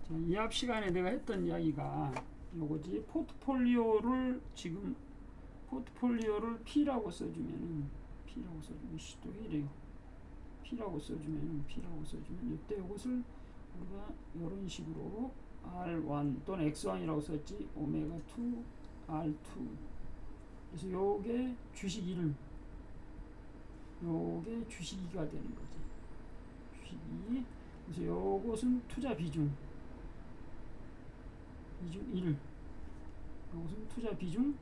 자, 이 앞 시간에 내가 했던 이야기가 요거지. 포트폴리오를 P라고 써주면은 또 이래요. P라고 써주면 이때 요것을 우리가 이런 식으로 R1 또는 X1이라고 썼지. 오메가 2 R2. 그래서 요게 주식 1, 요게 주식 2가 되는 거지. 주식 2. 그래서 요것은 투자 비중 1, 요것은 투자 비중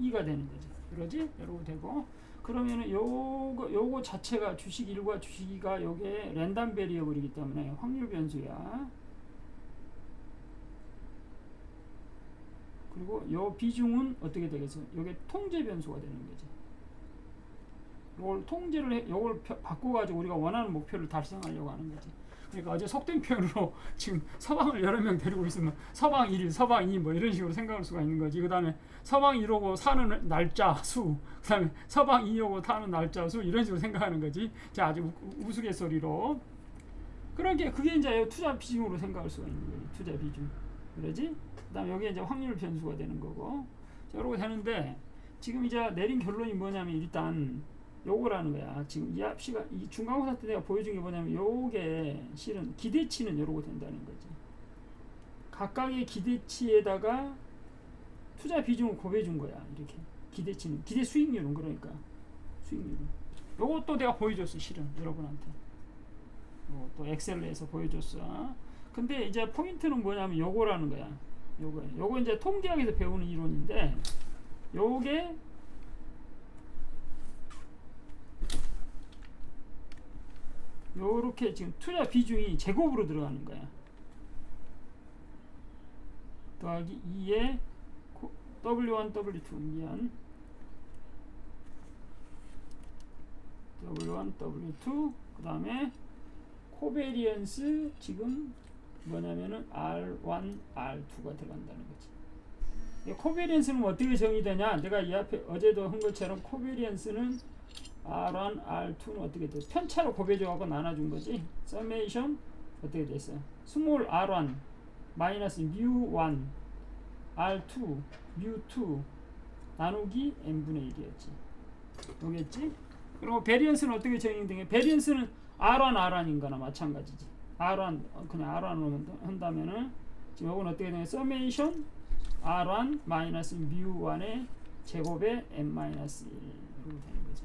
2가 되는 거지. 그러지? 이러고 되고. 그러면은 요거 자체가 주식 1과 주식 2가 요게 랜덤 베리어블이기 때문에 확률 변수야. 그리고 요 비중은 어떻게 되겠어? 요게 통제 변수가 되는 거지. 요걸 바꿔가지고 우리가 원하는 목표를 달성하려고 하는 거지. 그러니까 어제 속된 표현으로 지금 서방을 여러 명 데리고 있으면 서방 1, 서방 2 뭐 이런 식으로 생각할 수가 있는 거지. 그 다음에 서방 1오고 사는 날짜 수, 그 다음에 서방 2오고 타는 날짜 수 이런 식으로 생각하는 거지. 자, 아주 우스갯소리로. 그러니까 그게 이제 투자 비중으로 생각할 수가 있는 거지. 투자 비중. 그러지? 그 다음에 여기에 이제 확률 변수가 되는 거고. 자, 이러고 되는데 지금 이제 내린 결론이 뭐냐면 일단 요거라는 거야. 지금 이 앞시가 이 중간고사 때 내가 보여준 게 뭐냐면 요게 실은 기대치는 요러고 된다는 거지. 각각의 기대치에다가 투자 비중을 곱해준 거야. 이렇게 기대치는 기대 수익률은 그러니까 수익률은 요것도 내가 보여줬어. 실은 여러분한테 또 엑셀에서 보여줬어. 근데 이제 포인트는 뭐냐면 요거라는 거야. 요거 이제 통계학에서 배우는 이론인데 요게 요렇게 지금 투자 비중이 제곱으로 들어가는 거야. 더하기 2에 W1, W2 미안 W1, W2 그 다음에 코베리언스 지금 뭐냐면은 R1, R2가 들어간다는 거지. 코베리언스는 어떻게 정의되냐? 내가 이 앞에 어제도 한 것처럼 코베리언스는 R1, R2는 어떻게 돼? 편차로 곱해줘갖고 나눠준 거지. 서메이션 어떻게 됐어? 스몰 R1 마이너스 뮤1 R2 뮤2 나누기 n분의 1이었지. 여기였지? 그리고 베리언스는 어떻게 정의되냐? 베리언스는 R1, R1인 거나 마찬가지지. R1 그냥 R1으로 한다면은 지금 이건 어떻게 되냐? 서메이션 R1 마이너스 뮤1의 제곱에 n-1 이렇게 되는 거지.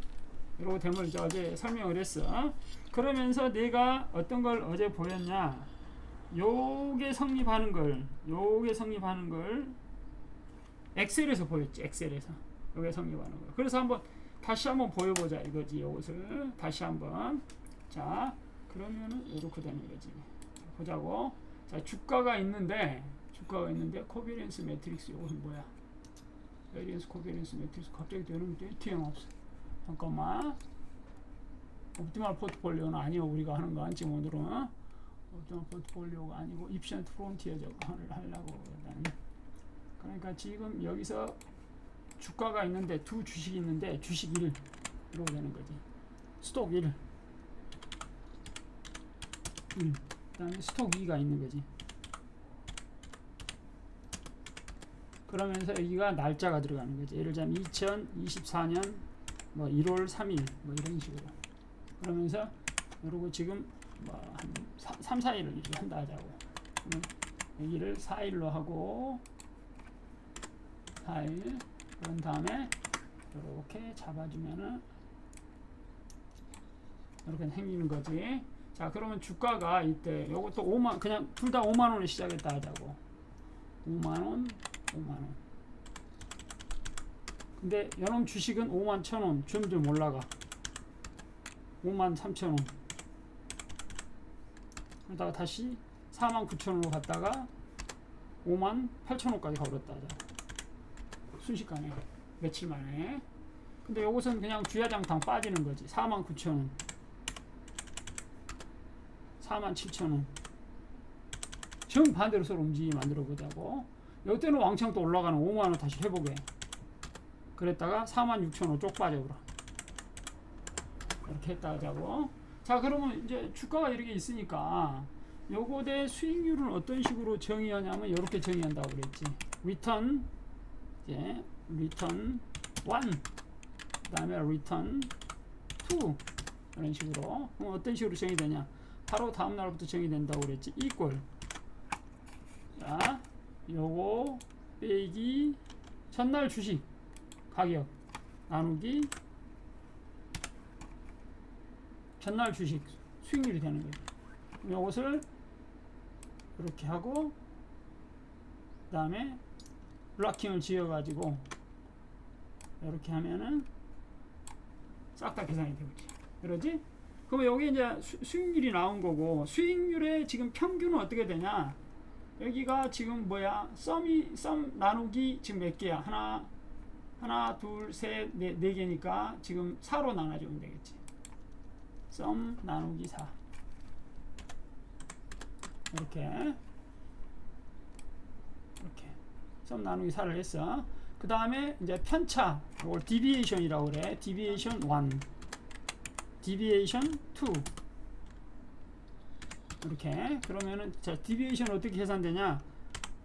이러고 되면 이제 어제 설명을 했어. 그러면서 내가 어떤 걸 어제 보였냐? 요게 성립하는 걸 엑셀에서 보였지. 엑셀에서 요게 성립하는 거. 그래서 다시 한번 보여보자 이거지. 요것을 다시 한번. 자, 그러면은 이렇게 되는 거지. 보자고. 자, 주가가 있는데 코비리언스 매트릭스 요것은 뭐야? 베리언스 코비리언스 매트릭스 갑자기 되는데 튀어나왔어. 잠깐만. 옵티멀 포트폴리오는 아니요. 우리가 하는 건 지금 오늘은 옵티멀 포트폴리오가 아니고 이피션트 프론티어 저거를 하려고 일단. 그러니까 지금 여기서 주가가 있는데 두 주식이 있는데 주식 1 이러고 되는 거지. 스톡 1 그다음에 스톡 2가 있는 거지. 그러면서 여기가 날짜가 들어가는 거지. 예를 들자면 2024년 뭐 1월 3일 뭐 이런 식으로. 그러면서 이러고 지금 뭐 한 3, 4일을 이렇게 한다 하자고. 여기를 4일로 하고 4일 그런 다음에 이렇게 잡아주면은 이렇게 생기는 거지. 자, 그러면 주가가 이때 요것도 5만 그냥 둘 다 5만 원에 시작했다 하자고. 5만 원. 근데 연놈 주식은 5만 1,000원 점점 올라가. 5만 3,000원. 그러다가 다시 4만 9,000원으로 갔다가 5만 8,000원까지 가버렸다 하자. 순식간에 며칠 만에. 근데 요것은 그냥 주야장탕 빠지는 거지. 4만 9,000원 4만 7,000원 정반대로 서로 움직이게 만들어 보자고. 이때는 왕창 또 올라가는 5만원 다시 회복해. 그랬다가 46,000원 쪽 빠져버려. 이렇게 했다 하자고. 자, 그러면 이제 주가가 이렇게 있으니까 요거 대 수익률은 어떤 식으로 정의하냐면 이렇게 정의한다고 그랬지. return 이제 return 1 그다음에 return 2 이런 식으로. 그럼 어떤 식으로 정의되냐? 바로 다음 날부터 정의된다고 그랬지. equal 자 요거 빼기 전날 주식 가격 나누기 전날 주식 수익률이 되는 거죠. 그럼 요것을 이렇게 하고 그 다음에 블락킹을 지어 가지고 이렇게 하면은 싹 다 계산이 되겠지. 그러지? 그러면 여기 이제 수익률이 나온 거고, 수익률의 지금 평균은 어떻게 되냐? 여기가 지금 뭐야? 썸 나누기 지금 몇 개야? 하나, 둘, 셋, 네 개니까 지금 4로 나눠주면 되겠지. 썸 나누기 4. 이렇게 썸 나누기 4를 했어. 그 다음에 이제 편차, 이걸 deviation이라고 그래. deviation 1, deviation 2. 이렇게. 그러면은 자, deviation 어떻게 계산되냐?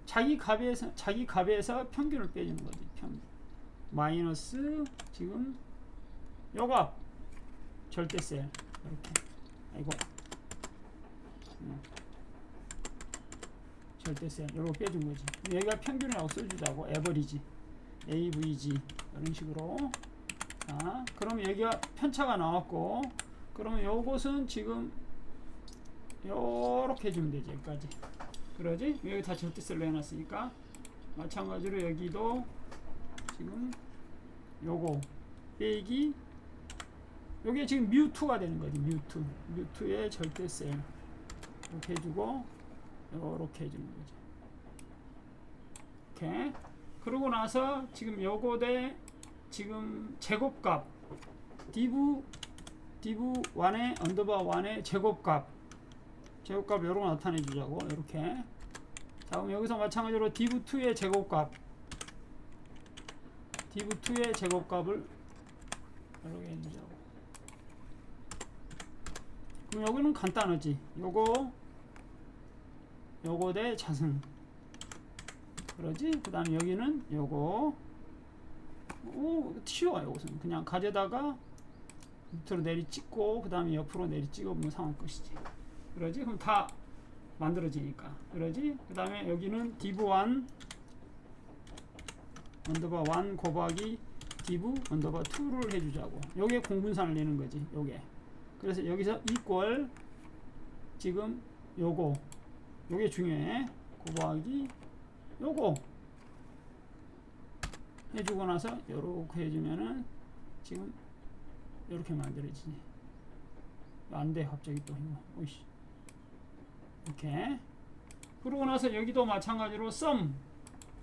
자기 값에서 평균을 빼주는 거지. 평균. 마이너스 지금 요 값 절대셀 이렇게. 아이고. 절대세 요거 빼준 거지. 여기가 평균이라고 써주자고. 에버리지 AVG 이런 식으로. 자 그러면 여기가 편차가 나왔고, 그러면 요것은 지금 요렇게 해주면 되지. 여기까지. 그러지? 여기 다 절대셀로 해놨으니까 마찬가지로 여기도 지금 요거 빼기 요게 지금 뮤2가 되는 거지. 뮤2의 절대셀 이렇게 해주고 요렇게 해주는 거죠. 이렇게. 그러고 나서 지금 요거 대 지금 제곱값 div 1의 언더바 1의 제곱값 요런 거 나타내 주자고. 이렇게. 자 그럼 여기서 마찬가지로 div2의 제곱값을 이렇게 해주자고. 그럼 여기는 간단하지. 요거 대 자승. 그러지? 그 다음에 여기는 요거. 쉬워요. 요것은 그냥 가져다가 밑으로 내리 찍고 그 다음에 옆으로 내리 찍어보면 상황 끝이지. 그러지? 그럼 다 만들어지니까. 그러지? 그 다음에 여기는 div1 언더바 1 곱하기 div 언더바 2를 해주자고. 요게 공분산을 내는 거지. 요게. 그래서 여기서 equal 지금 요게 중요해. 곱하기 요거 해주고 나서 요렇게 해주면은 지금 요렇게 만들어지지. 안돼 갑자기 또 오이씨. 이렇게. 그러고 나서 여기도 마찬가지로 sum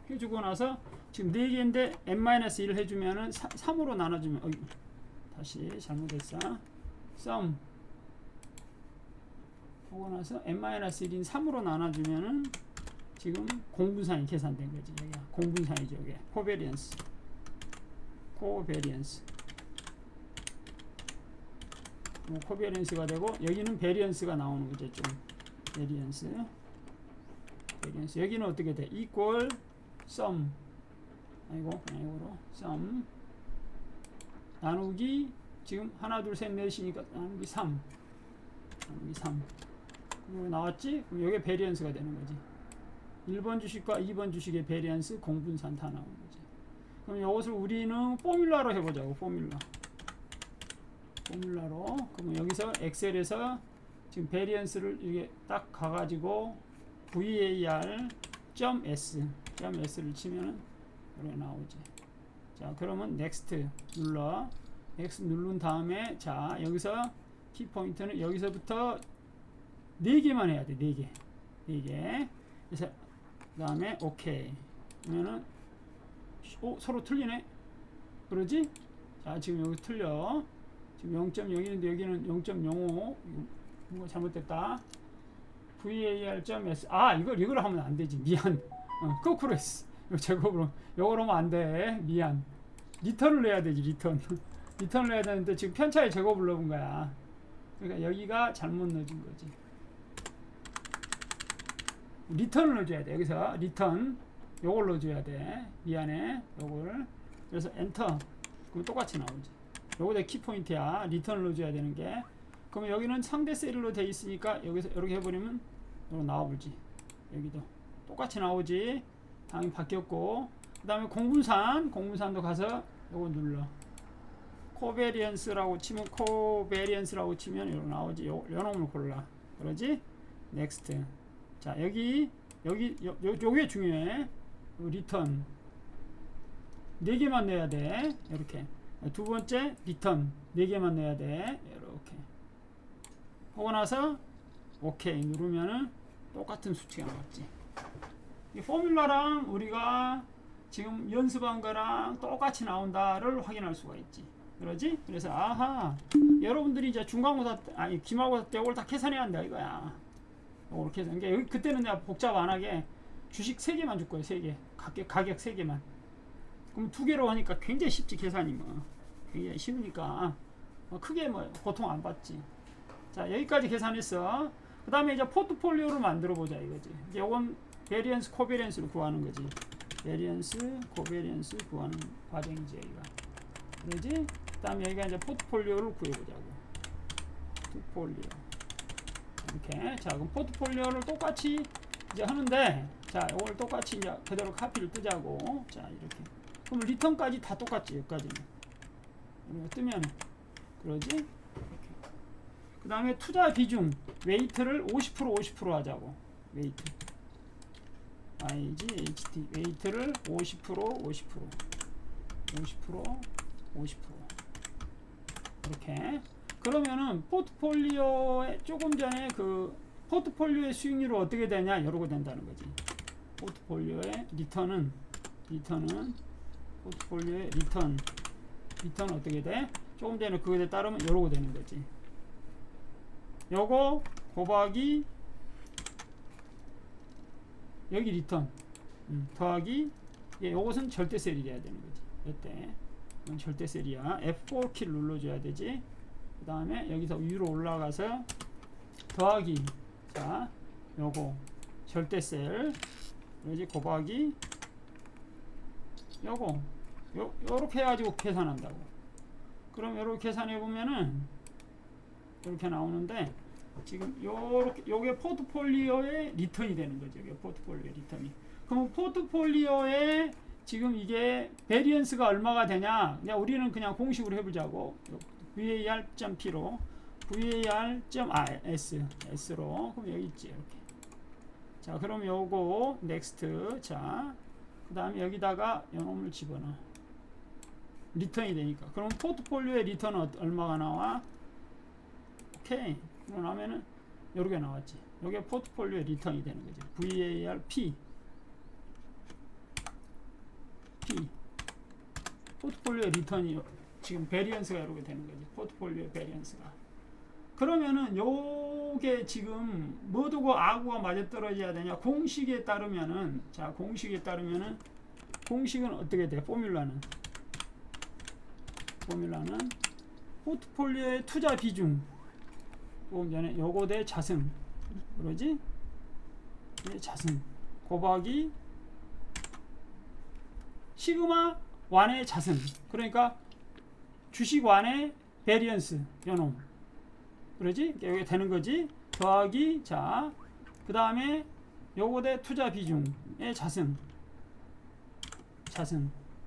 해주고 나서 지금 4개인데 n-1 해주면은 3으로 나눠주면 다시 잘못했어. sum 보고 나서 n-1인 3으로 나눠주면은 지금 공분산이 계산된 거지. 여기가 공분산이죠. 이게 코베리언스 코베리언스가 되고, 여기는 베리언스가 나오는 거죠. 좀 베리언스 여기는 어떻게 돼? equal sum 이거로 sum 나누기 지금 하나 둘 셋 넷이니까 나누기 3 그리고 나왔지? 그럼 이게 베리언스가 되는 거지. 1번 주식과 2번 주식의 베리언스 공분산 다 나오는 거지. 그럼 이것을 우리는 포뮬라로 해보자고. 포뮬라로. 그럼 여기서 엑셀에서 지금 베리언스를 이게 딱 가가지고 var.s를 치면은 이렇게 나오지. 자 그러면 next 눌러. next 누른 다음에 자 여기서 키포인트는 여기서부터 4개만 해야 돼. 4개. 그래서 그 다음에 오케이 그러면은 서로 틀리네. 그러지? 자 지금 여기 틀려. 지금 0.0인데 여기는 0.05. 이거 잘못됐다. var.s 이걸 하면 안 되지. 미안. 거꾸로 했어. 이거 제곱으로 이걸 하면 안 돼. 미안. 리턴을 해야 되지. 리턴을 해야 되는데 지금 편차의 제곱을 넣은 거야. 그러니까 여기가 잘못 넣어진 거지. 리턴을 넣어줘야 돼. 여기서 리턴 요걸 넣어줘야 돼. 미안해. 요걸. 그래서 엔터. 그럼 똑같이 나오지. 요거 키포인트야. 리턴을 넣어줘야 되는 게. 그러면 여기는 상대 셀로 돼 있으니까 여기서 이렇게 해버리면 요거 나와보지. 여기도 똑같이 나오지. 당연히 바뀌었고. 그 다음에 공분산도 가서 요거 눌러. 코베리언스라고 치면 이렇게 나오지. 요 놈을 골라. 그러지? 넥스트. 자, 요게 중요해. 리턴 4개만 넣어야 돼. 이렇게. 두 번째 리턴 4개만 넣어야 돼. 이렇게. 하고 나서 오케이 누르면은 똑같은 수치가 나왔지. 이 포뮬러랑 우리가 지금 연습한 거랑 똑같이 나온다를 확인할 수가 있지. 그러지? 그래서 아하, 여러분들이 이제 중간고사 기말고사 때 이걸 다 계산해야 한다 이거야. 이렇게 해서 여기 그때는 내가 복잡 안 하게 주식 3개만 줄 거예요. 3개. 가격 3개만. 그럼 2개로 하니까 굉장히 쉽지. 계산이 뭐 굉장히 쉬우니까 크게 뭐 고통 안 받지. 자, 여기까지 계산했어. 그 다음에 이제 포트폴리오를 만들어 보자 이거지. 이제 이건 베리언스 코베리언스를 구하는 거지. 베리언스 코베리언스 구하는 과정이지 여기가. 그러지? 그 다음에 여기가 이제 포트폴리오를 구해보자고. 포트폴리오. 이렇게. 자, 그럼 포트폴리오를 똑같이 이제 하는데, 자, 이걸 똑같이 이제 그대로 카피를 뜨자고. 자, 이렇게. 그럼 리턴까지 다 똑같지, 여기까지는. 이렇게 뜨면, 그러지? 이렇게. 그 다음에 투자 비중, 웨이트를 50% 하자고. 웨이트. IGHT. 웨이트를 50%. 이렇게. 그러면은 포트폴리오에 조금 전에 그 포트폴리오의 수익률은 어떻게 되냐 이러고 된다는 거지. 포트폴리오의 리턴은 포트폴리오의 리턴 어떻게 돼? 조금 전에 그거에 따르면 이러고 되는 거지. 요거 곱하기 여기 리턴 더하기 요것은 절대셀이 돼야 되는 거지. 이때 이건 절대셀이야. F4 키를 눌러줘야 되지. 그 다음에 여기서 위로 올라가서 더하기. 자, 요거 절대셀 그러지. 곱하기 요거 요렇게 해가지고 계산한다고. 그럼 요렇게 계산해 보면은 이렇게 나오는데, 지금 요게 포트폴리오의 리턴이 되는 거죠. 요게 포트폴리오 리턴이. 그럼 포트폴리오에 지금 이게 베리언스가 얼마가 되냐? 그냥 우리는 그냥 공식으로 해보자고. VAR.P로 VAR.S로. 그럼 여기 있지 이렇게. 자, 그럼 요거 넥스트. 자, 그 다음에 여기다가 요놈을 집어넣어. 리턴이 되니까. 그럼 포트폴리오의 리턴은 얼마가 나와? 오케이. 그러고 나면은 요렇게 나왔지. 요게 포트폴리오의 리턴이 되는 거죠. VAR.P. 포트폴리오의 리턴이 지금 베리언스가 이렇게 되는 거지. 포트폴리오의 베리언스가. 그러면은 요게 지금 뭐두고 아구가 맞아떨어져야 되냐? 공식에 따르면은, 자, 공식은 어떻게 돼? 포뮬라는 포트폴리오의 투자 비중, 조금 전에 요거 대 자승, 그러지? 자승 곱하기 시그마 완의 자승. 그러니까 주식 완의 베리언스 요놈, 그러지? 여기 되는 거지. 더하기, 자, 그 다음에 요거 대 투자 비중의 자승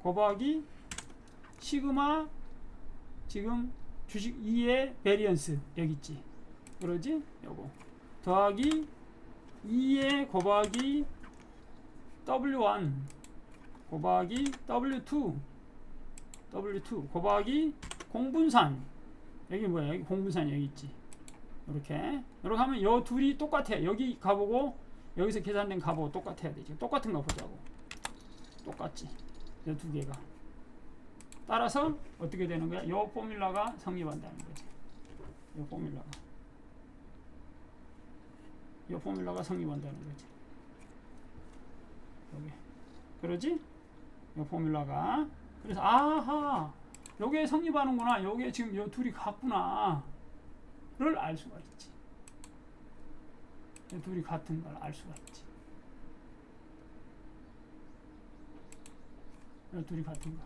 곱하기 시그마 지금 주식 2의 베리언스 여기 있지. 그러지? 요거 더하기 2의 곱하기 W1 곱하기 W2 곱하기 공분산. 여기 뭐야? 여기 공분산 여기 있지. 이렇게 하면 요 둘이 똑같아. 여기 가보고 여기서 계산된 값하고 똑같아야 되지. 똑같은 거 보자고. 똑같지. 이 두 개가. 따라서 어떻게 되는 거야? 요 포뮬라가 성립한다는 거지. 요 포뮬라가 성립한다는 거지. 여기. 그러지? 요 포뮬라가. 그래서 아하, 요게 성립하는구나. 요게 지금 요 둘이 같구나. 를 알 수가 있지. 요 둘이 같은 걸 알 수가 있지. 둘이 같은 거.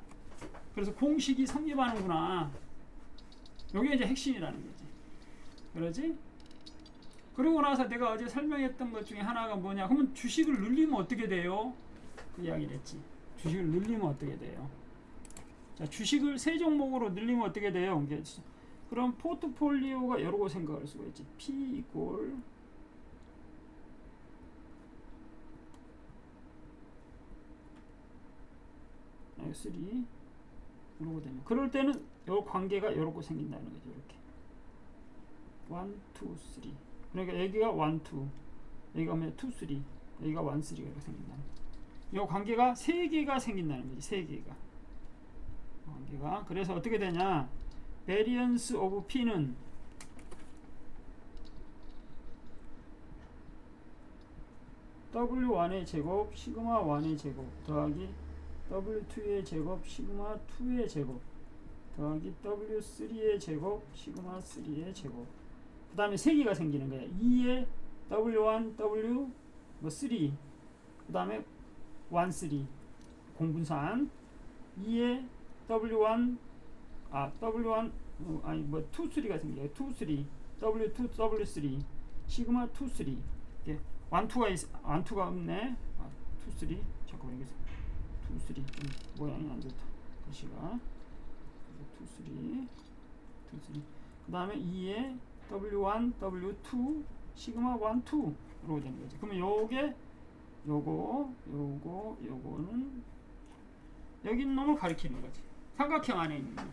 그래서 공식이 성립하는구나. 이게 이제 핵심이라는 거지. 그러지? 그러고 나서 내가 어제 설명했던 것 중에 하나가 뭐냐? 그러면 주식을 늘리면 어떻게 돼요? 그 이야기를 했지. 주식을 늘리면 어떻게 돼요? 자, 주식을 세 종목으로 늘리면 어떻게 돼요? 그럼 포트폴리오가 여러 거 생각할 수가 있지. P 이꼴 X3 이러고 되면 그럴 때는 요 관계가 이렇게 생긴다는 거죠. 이렇게 1, 2, 3 그러니까 여기가 1, 2 여기가 2, 3 여기가 1, 3가 이렇게 생긴다는 거죠. 요 관계가 세 개가 생긴다는 거지. 세 개가 관계가. 그래서 어떻게 되냐? variance of P는 W1의 제곱 시그마 1의 제곱 더하기 W2의 제곱 시그마 2의 제곱 더하기 W3의 제곱 시그마 3의 제곱. 그 다음에 3개가 생기는 거야. 2의 W1 W 3 그 다음에 1 3 공분산 2의 W1 W1 아니 뭐 2 3가 생겨요. 2 3 W2 W3 시그마 2 3 이게 1 2가 없네. 2 3 잠깐만 여기서 2 3 모양이 안 좋다. 글씨가 2 3 그 다음에 2에 W1 W2 시그마 1 2로 되는 거지. 그러면 요게 요거는 여기 있는 놈을 가리키는 거지. 삼각형 안에 있는 놈.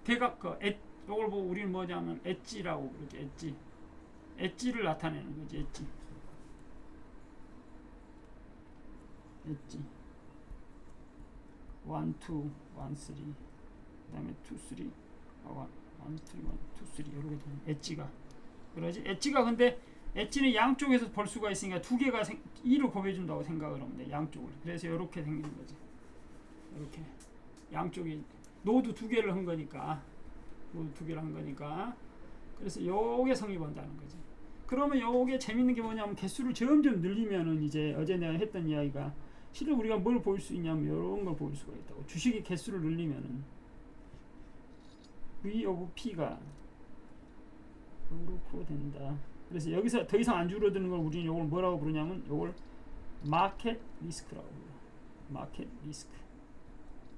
대각 요걸 보고 우리는 뭐냐면 엣지라고 그러지. 엣지를 나타내는 거지. 엣지 1, 2, 1, 3 그 다음에 2, 3 1, 3, 2, 3 이렇게 되는 엣지가 그러지. 엣지가 근데 엣지는 양쪽에서 볼 수가 있으니까 두 개가 2를 곱해준다고 생각을 하면 돼. 양쪽을. 그래서 이렇게 생기는 거지. 이렇게 양쪽이 노드 두 개를 한 거니까 그래서 요게 성립한다는 거지. 그러면 요게 재밌는 게 뭐냐면 개수를 점점 늘리면은 이제 어제 내가 했던 이야기가 실은 우리가 뭘 볼 수 있냐면 이런 걸 볼 수가 있다고. 주식의 개수를 늘리면은 V of P가 이렇게 된다. 그래서 여기서 더 이상 안 줄어드는 걸 우리는 이걸 뭐라고 부르냐면 이걸 마켓 리스크라고 불러. 마켓 리스크.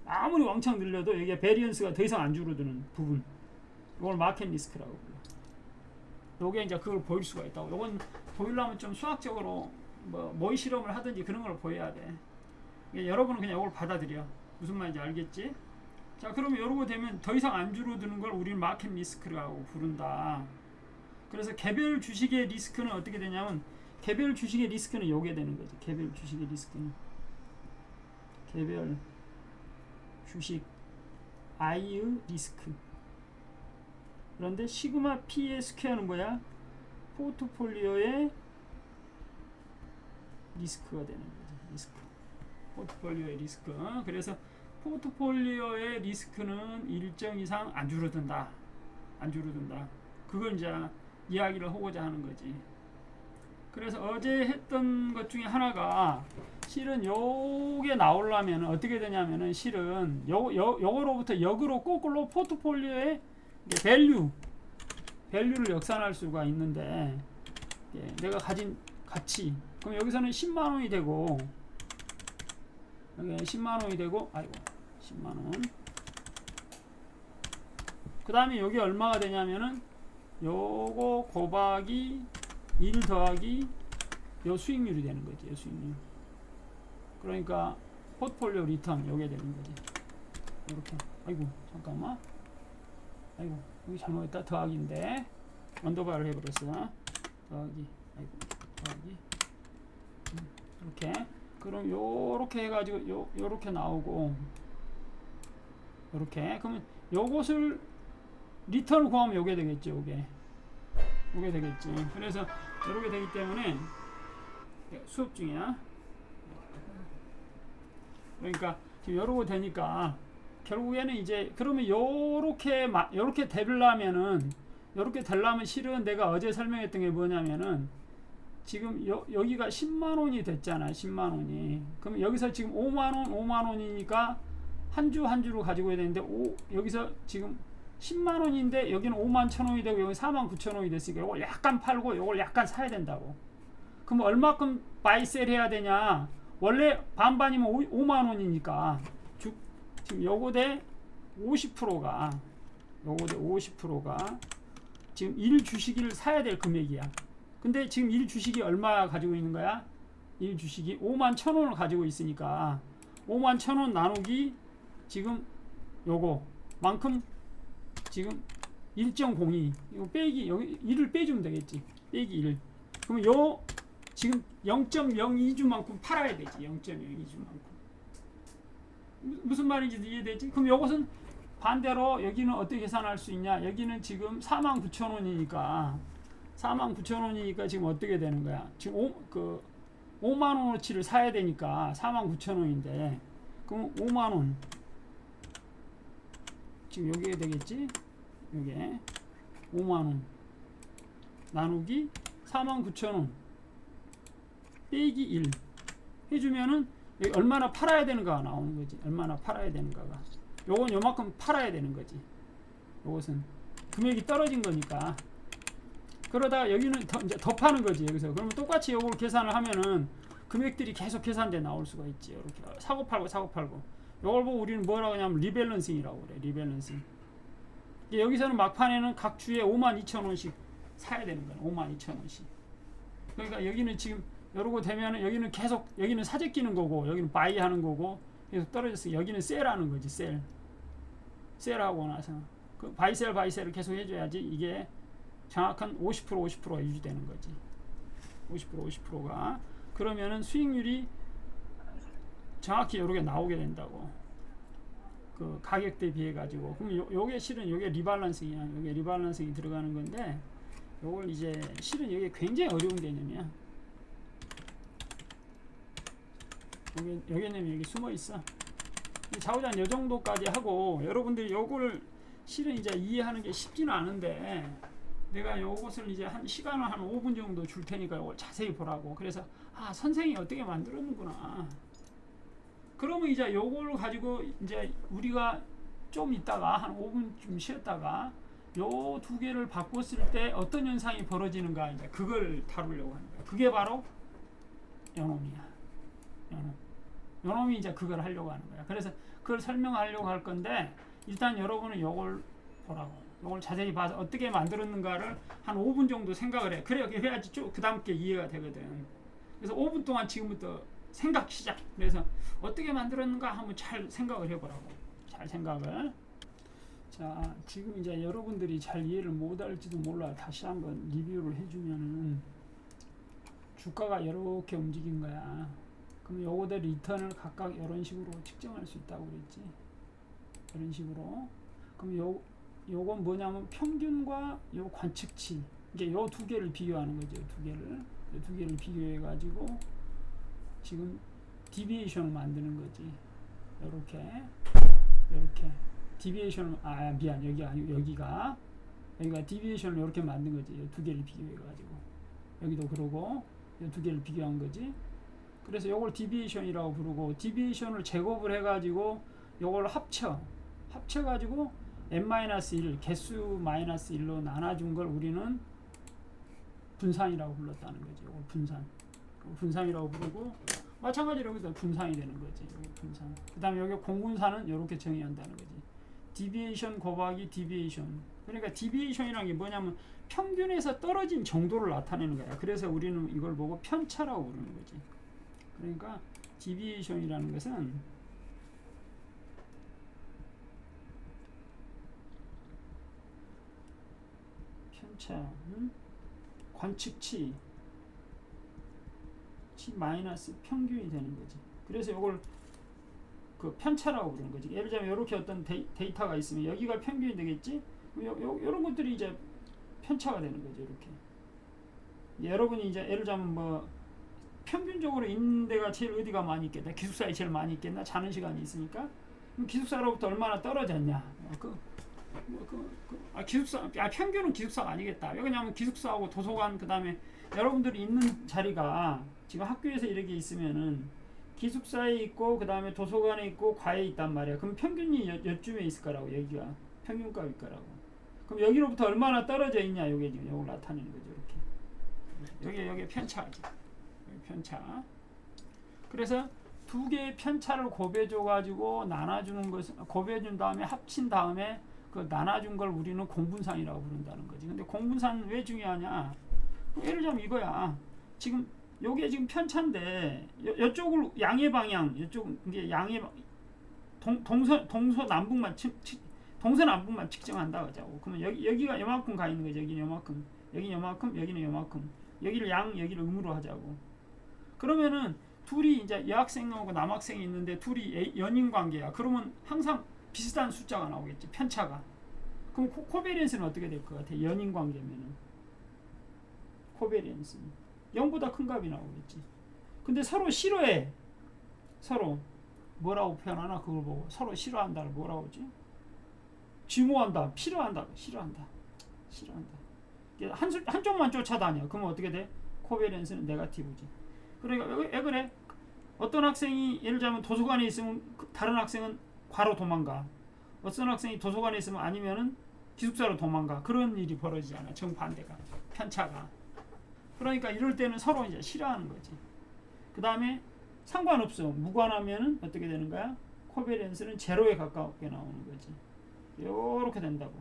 아무리 왕창 늘려도 여기에 베리언스가 더 이상 안 줄어드는 부분. 이걸 마켓 리스크라고 불러. 요게 이제 그걸 보일 수가 있다고. 요건 보이려면 좀 수학적으로 모의 실험을 하든지 그런 걸 보여야 돼. 여러분은 그냥 이걸 받아들여. 무슨 말인지 알겠지? 자, 그러면 이러고 되면 더 이상 안 줄어드는 걸 우리는 마켓 리스크라고 부른다. 그래서 개별 주식의 리스크는 어떻게 되냐면 개별 주식의 리스크는 요게 되는 거지. 개별 주식의 리스크는 개별 주식 I의 리스크. 그런데 시그마 P의 스퀘어는 뭐야? 포트폴리오의 리스크가 되는 거지. 리스크. 포트폴리오의 리스크. 그래서 포트폴리오의 리스크는 일정 이상 안 줄어든다. 그걸 이제 이야기를 하고자 하는 거지. 그래서 어제 했던 것 중에 하나가 실은 요게 나오려면 어떻게 되냐면은 실은 요거로부터 역으로 거꾸로 포트폴리오의 밸류를 역산할 수가 있는데 내가 가진 가치 그럼 여기서는 10만원이 되고 여기 10만원이 되고 아이고 10만원 그 다음에 여기 얼마가 되냐면은 요거 곱하기 1 더하기 요 수익률이 되는 거지. 요 수익률. 그러니까 포트폴리오 리턴 요게 되는 거지. 이렇게. 아이고 잠깐만. 아이고 여기 잘못했다. 더하기인데 언더바를 해버렸어. 더하기. 아이고 더하기. 이렇게. 그럼 요렇게 해가지고 요렇게 나오고 요렇게. 그러면 요것을 리턴을 구하면 요게 되겠죠. 요게 되겠지. 그래서 이렇게 되기 때문에 수업 중이야. 그러니까 지금 이러고 되니까 결국에는 이제 그러면 요렇게 되려면은 실은 내가 어제 설명했던 게 뭐냐면은 지금 여기가 10만원이 됐잖아. 10만원이. 그럼 여기서 지금 5만원이니까 한 주 한 주로 가지고 해야 되는데 여기서 지금 10만 원인데 여기는 5만 1천 원이 되고 여기 4만 9천 원이 됐으니까 이걸 약간 팔고 이걸 약간 사야 된다고. 그럼 얼마큼 바이셀 해야 되냐? 원래 반반이면 5만 원이니까 지금 요거 대 50%가 요거 대 50%가 지금 1주식을 사야 될 금액이야. 근데 지금 1주식이 얼마 가지고 있는 거야? 1주식이 5만 1천 원을 가지고 있으니까 5만 1천 원 나누기 지금 요거 만큼 지금 1.02 이거 빼기 여기 1을 빼주면 되겠지. 빼기 1. 그러면 요 지금 0.02주만큼 팔아야 되지. 0.02주만큼. 무슨 말인지 이해되지? 그럼 요것은 반대로 여기는 어떻게 계산할 수 있냐? 여기는 지금 49,000원이니까 49,000원이니까 지금 어떻게 되는 거야? 지금 5만 원어치를 사야 되니까 49,000원인데 그럼 5만 원 지금 여기에 되겠지? 요게 5만 원 나누기 49,000원 빼기 1 해주면은 여기 얼마나 팔아야 되는가가 나오는 거지. 얼마나 팔아야 되는가가. 요건 요만큼 팔아야 되는 거지. 요것은 금액이 떨어진 거니까. 그러다가 여기는 이제 더 파는 거지. 여기서. 그러면 똑같이 요걸 계산을 하면은 금액들이 계속 계산돼 나올 수가 있지. 이렇게 사고 팔고 사고 팔고. 요걸 보고 우리는 뭐라고 하냐면 리밸런싱이라고 그래. 리밸런싱. 여기서는 막판에는 각 주에 52,000원씩 사야 되는 거야. 52,000원씩. 그러니까 여기는 지금 이러고 되면은 여기는 계속 여기는 사재 끼는 거고 여기는 바이 하는 거고 계속 떨어졌어. 여기는 셀하는 거지. 셀하고 나서 그 바이셀을 계속 해줘야지 이게 정확한 50%가 유지되는 거지. 50%가 그러면은 수익률이 정확히 이렇게 나오게 된다고. 그 가격대 비해 가지고 그럼 요게 실은 요게 리밸런싱이야. 요게 리밸런싱이 들어가는 건데 요걸 이제 실은 이게 굉장히 어려운 개념이야. 여기는 여기 숨어 있어. 좌우전 요 정도까지 하고 여러분들이 요걸 실은 이제 이해하는 게 쉽지는 않은데 내가 요것을 이제 한 시간을 한 5분 정도 줄 테니까 요걸 자세히 보라고. 그래서 선생이 어떻게 만들었는구나. 그러면 이제 요걸 가지고 이제 우리가 좀 있다가 한 5분쯤 쉬었다가 요 두 개를 바꿨을 때 어떤 현상이 벌어지는가 이제 그걸 다루려고 하는 거야. 그게 바로 요놈이야. 요놈이 이제 그걸 하려고 하는 거야. 그래서 그걸 설명하려고 할 건데 일단 여러분은 요걸 보라고. 요걸 자세히 봐서 어떻게 만들었는가를 한 5분 정도 생각을 해. 그래 이렇게 해야지 그 다음 게 이해가 되거든. 그래서 5분 동안 지금부터 생각 시작. 그래서 어떻게 만들었는가 한번 잘 생각을 해보라고. 잘 생각을. 자, 지금 이제 여러분들이 잘 이해를 못할지도 몰라. 다시 한번 리뷰를 해주면은 주가가 이렇게 움직인 거야. 그럼 요거대 리턴을 각각 이런 식으로 측정할 수 있다고 그랬지. 이런 식으로. 그럼 요건 뭐냐면 평균과 요 관측치. 이게 요 두 개를 비교하는 거죠. 요 두 개를 비교해 가지고 지금 디비에이션을 만드는 거지. 요렇게 디비에이션을 미안 여기 아니고 여기가 디비에이션을 이렇게 만든 거지. 요 두 개를 비교해 가지고 여기도 그러고 요 두 개를 비교한 거지. 그래서 요걸 디비에이션이라고 부르고 디비에이션을 제곱을 해 가지고 요걸 합쳐 가지고 n-1 개수 -1로 나눠준 걸 우리는 분산이라고 불렀다는 거지. 요걸 분산이라고 부르고 마찬가지로 여기서 분산이 되는 거지. 분산. 그다음에 여기 공분산은 이렇게 정의한다는 거지. 디비에이션 곱하기 디비에이션. 그러니까 디비에이션이라는 게 뭐냐면 평균에서 떨어진 정도를 나타내는 거야. 그래서 우리는 이걸 보고 편차라고 부르는 거지. 그러니까 디비에이션이라는 것은 편차, 관측치 마이너스 평균이 되는 거지. 그래서 이걸 그 편차라고 부르는 거지. 예를 들자면 이렇게 어떤 데이터가 있으면 여기가 평균이 되겠지. 이런 것들이 이제 편차가 되는 거죠. 이렇게 여러분이 이제 예를 들자면 뭐 평균적으로 있는 데가 제일 어디가 많이 있겠나? 기숙사에 제일 많이 있겠나? 자는 시간이 있으니까 그럼 기숙사로부터 얼마나 떨어졌냐? 기숙사 평균은 기숙사가 아니겠다. 왜냐하면 기숙사하고 도서관 그다음에 여러분들이 있는 자리가 지금 학교에서 이렇게 있으면은 기숙사에 있고 그 다음에 도서관에 있고 과에 있단 말이야. 그럼 평균이 여쯤에 있을 거라고. 여기가 평균값일 거라고. 그럼 여기로부터 얼마나 떨어져 있냐, 요게 지금 요걸 나타내는 거죠. 이렇게 여기 편차지. 편차. 그래서 두 개의 편차를 곱해줘 가지고 나눠주는 것은, 곱해준 다음에 합친 다음에 그 나눠준 걸 우리는 공분산이라고 부른다는 거지. 근데 공분산 왜 중요하냐? 예를 들자면 이거야. 지금 요게 지금 편차인데 이쪽을 양의 방향, 이쪽 이게 양의 동서남북만 동서남북만 측정한다 그러자고. 그러면 여기가 요만큼 가 있는 거죠. 여기는 요만큼, 여기는 요만큼, 여기는 요만큼. 여기를 양, 여기를 음으로 하자고. 그러면은 둘이 이제 여학생하고 남학생이 있는데 둘이 연인 관계야. 그러면 항상 비슷한 숫자가 나오겠지. 편차가. 그럼 코베리언스는 어떻게 될 것 같아? 연인 관계면은 코베리언스는 0보다 큰 값이 나오겠지. 근데 서로 싫어해. 서로 뭐라고 표현하나 그걸 보고. 서로 싫어한다를 뭐라고 하지? 증오한다, 싫어한다, 싫어한다, 싫어한다. 한쪽만 쫓아다녀. 그러면 어떻게 돼? 코베리언스는 네거티브지. 그러니까 왜 그래? 어떤 학생이 예를 들자면 도서관에 있으면 다른 학생은 과로 도망가. 어떤 학생이 도서관에 있으면 아니면은 기숙사로 도망가. 그런 일이 벌어지잖아. 정반대가. 편차가. 그러니까 이럴 때는 서로 이제 싫어하는 거지. 그 다음에 상관없어. 무관하면은 어떻게 되는 거야? 코베리언스는 제로에 가깝게 나오는 거지. 요렇게 된다고.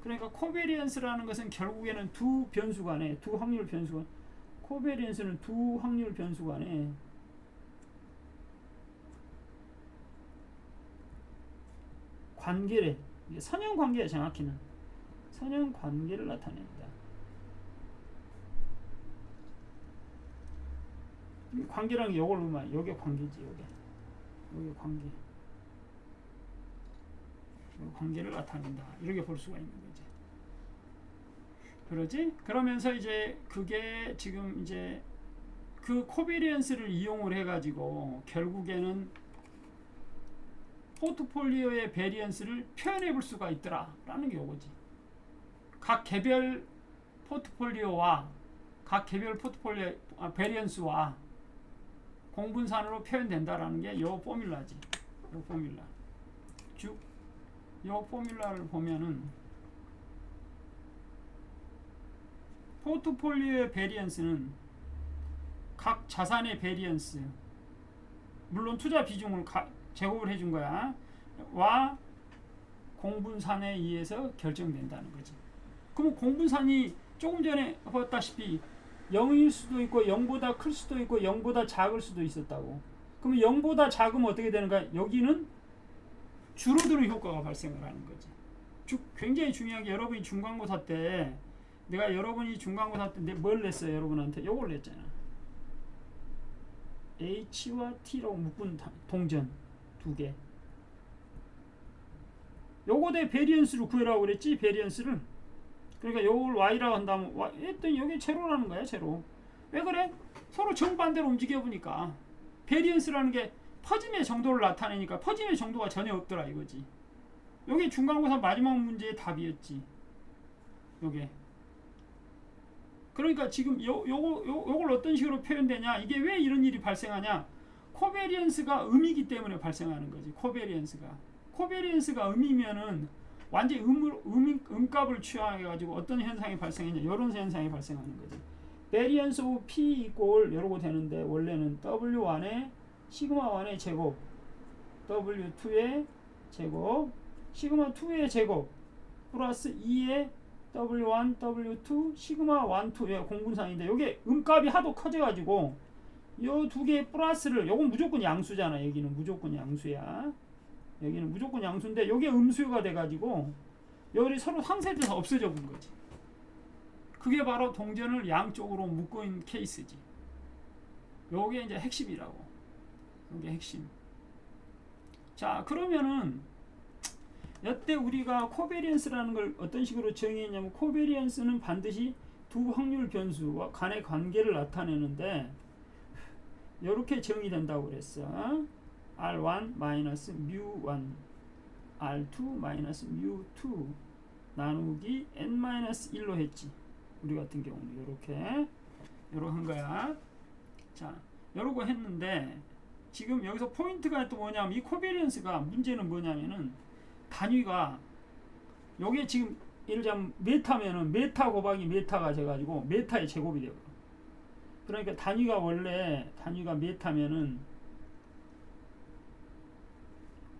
그러니까 코베리언스라는 것은 결국에는 두 변수 간에, 두 확률 변수 간, 코베리언스는 두 확률 변수 간에 관계래. 이게 선형 관계야. 정확히는 선형 관계를 나타냅니다. 관계라는 게 요걸 보면 요게 관계지. 요게 관계. 관계를 나타낸다. 이렇게 볼 수가 있는 거지. 그러지? 그러면서 이제 그게 지금 이제 그 코베리언스를 이용을 해가지고 결국에는 포트폴리오의 베리언스를 표현해 볼 수가 있더라 라는 게 요거지. 각 개별 포트폴리오와 각 개별 포트폴리오 베리언스와 공분산으로 표현된다라는 게 요 포뮬라지. 요 포뮬라. 쭉 요 포뮬라를 보면은 포트폴리오의 베리언스는 각 자산의 베리언스, 물론 투자 비중을 제곱을 해준 거야, 와 공분산에 의해서 결정된다는 거지. 그럼 공분산이 조금 전에 봤다시피 0일 수도 있고 0보다 클 수도 있고 0보다 작을 수도 있었다고. 그럼 0보다 작으면 어떻게 되는가? 여기는 줄어드는 효과가 발생을 하는 거지. 굉장히 중요한 게, 여러분이 중간고사 때 내가 여러분이 중간고사 때 뭘 냈어요? 여러분한테 요걸 냈잖아. H와 T라고 묶은 동전 두 개. 요거 대 베리언스를 구해라고 그랬지. 베리언스를. 그러니까 요걸 Y라고 한다면 했더니 여기 제로라는 거야. 제로. 왜 그래? 서로 정반대로 움직여 보니까 베리언스라는 게 퍼짐의 정도를 나타내니까 퍼짐의 정도가 전혀 없더라 이거지. 요게 중간고사 마지막 문제의 답이었지. 요게. 그러니까 지금 요걸 어떤 식으로 표현되냐? 이게 왜 이런 일이 발생하냐? 코베리언스가 음이기 때문에 발생하는 거지. 코베리언스가 음이면은 완전히 음값을 취하해가지고 어떤 현상이 발생했냐? 이런 현상이 발생하는 거지. 베리언스 오브 P 이꼴 이러고 되는데 원래는 W1의 시그마 1의 제곱, W2의 제곱, 시그마 2의 제곱 플러스 2의 W1, W2, 시그마 1, 2의 공분산인데 요게 음값이 하도 커져가지고 요 두 개의 플러스를, 요건 무조건 양수잖아. 여기는 무조건 양수야. 여기는 무조건 양수인데 요게 음수가 돼가지고 요리 서로 상쇄돼서 없어져 본 거지. 그게 바로 동전을 양쪽으로 묶어 있는 케이스지. 요게 이제 핵심이라고. 요게 핵심. 자, 그러면은 이때 우리가 코베리언스라는 걸 어떤 식으로 정의했냐면, 코베리언스는 반드시 두 확률 변수와 간의 관계를 나타내는데 이렇게 정의된다고 그랬어. R1 마이너스 뮤1, R2 마이너스 뮤2 나누기 n-1로 했지. 우리 같은 경우는 이렇게 한 거야. 자, 이러고 했는데 지금 여기서 포인트가 또 뭐냐면 이 코베리언스가 문제는 뭐냐면은 단위가 요게 지금 예를 들자면 메타면은 메타 곱하기 메타가 돼가지고 메타의 제곱이 되고 그러니까 단위가 원래 단위가 메타면은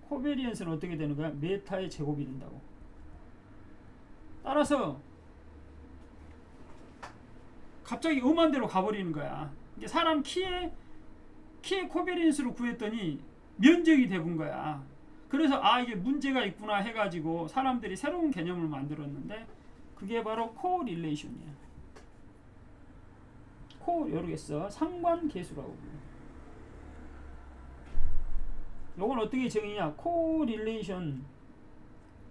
코베리언스는 어떻게 되는 거야? 메타의 제곱이 된다고. 따라서 갑자기 음한 대로 가버리는 거야. 이게 사람 키의 코베리언스를 구했더니 면적이 돼본 거야. 그래서 아 이게 문제가 있구나 해가지고 사람들이 새로운 개념을 만들었는데 그게 바로 코릴레이션이야. 모르겠어. 상관계수라고 불러. 요건 어떻게 정의냐? 코릴레이션